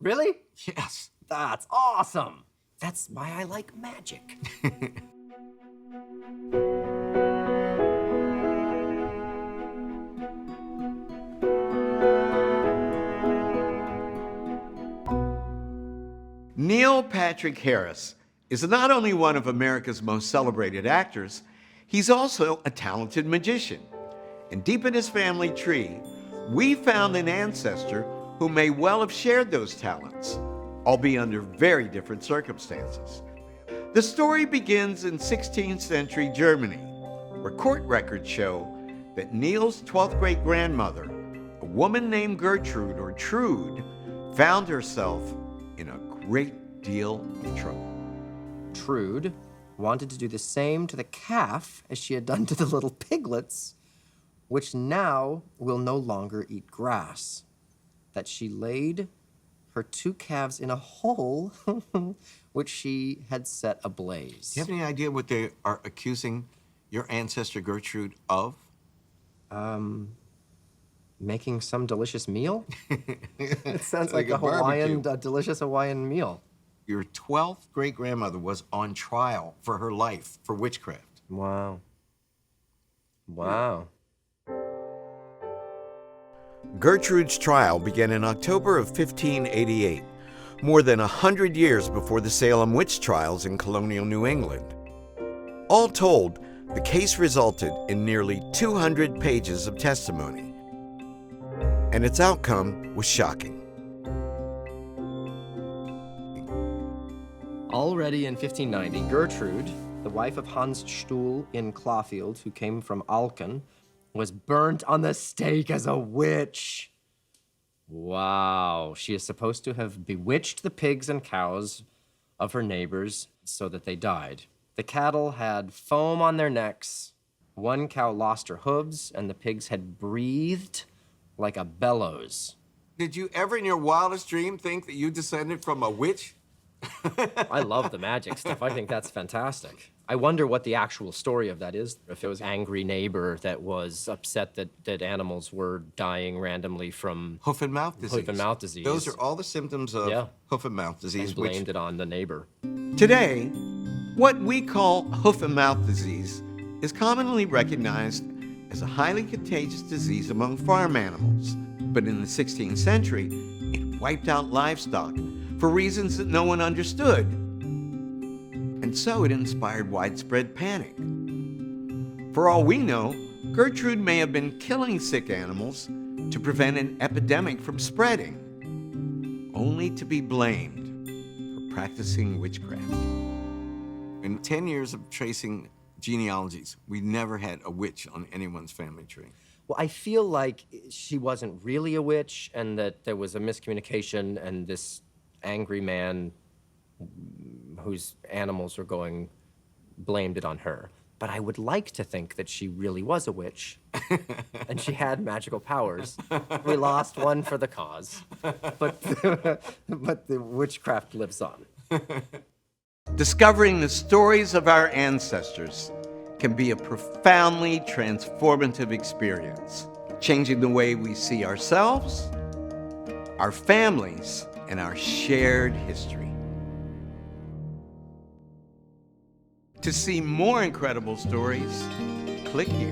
Really? Yes. That's awesome. That's why I like magic. Neil Patrick Harris is not only one of America's most celebrated actors, he's also a talented magician. And deep in his family tree, we found an ancestor who may well have shared those talents, albeit under very different circumstances. The story begins in 16th century Germany, where court records show that Neil's 12th great-grandmother, a woman named Gertrude or Trude, found herself in a great deal of trouble. Trude wanted to do the same to the calf as she had done to the little piglets, which now will no longer eat grass. That she laid her 2 calves in a hole which she had set ablaze. Do you have any idea what they are accusing your ancestor Gertrude of? Making some delicious meal? It sounds like Like a delicious Hawaiian meal. Your 12th great-grandmother was on trial for her life for witchcraft. Wow. Wow. Gertrude's trial began in October of 1588, more than 100 years before the Salem witch trials in colonial New England. All told, the case resulted in nearly 200 pages of testimony, and its outcome was shocking. Already in 1590, Gertrude, the wife of Hans Stuhl in Clawfield, who came from Aalchen, was burnt on the stake as a witch. Wow. She is supposed to have bewitched the pigs and cows of her neighbors so that they died. The cattle had foam on their necks. One cow lost her hooves, and the pigs had breathed like a bellows. Did you ever in your wildest dream think that you descended from a witch? I love the magic stuff. I think that's fantastic. I wonder what the actual story of that is. If it was an angry neighbor that was upset that animals were dying randomly from Hoof and mouth disease. hoof and mouth disease. Those are all the symptoms of hoof and mouth disease. And blamed it on the neighbor. Today, what we call hoof and mouth disease is commonly recognized as a highly contagious disease among farm animals. But in the 16th century, it wiped out livestock for reasons that no one understood. And so it inspired widespread panic. For all we know, Gertrude may have been killing sick animals to prevent an epidemic from spreading, only to be blamed for practicing witchcraft. In 10 years of tracing genealogies, we never had a witch on anyone's family tree. Well, I feel like she wasn't really a witch and that there was a miscommunication and this angry man whose animals were going blamed it on her. But I would like to think that she really was a witch and she had magical powers. We lost one for the cause, but the witchcraft lives on. Discovering the stories of our ancestors can be a profoundly transformative experience, changing the way we see ourselves, our families, and our shared history. To see more incredible stories, click here.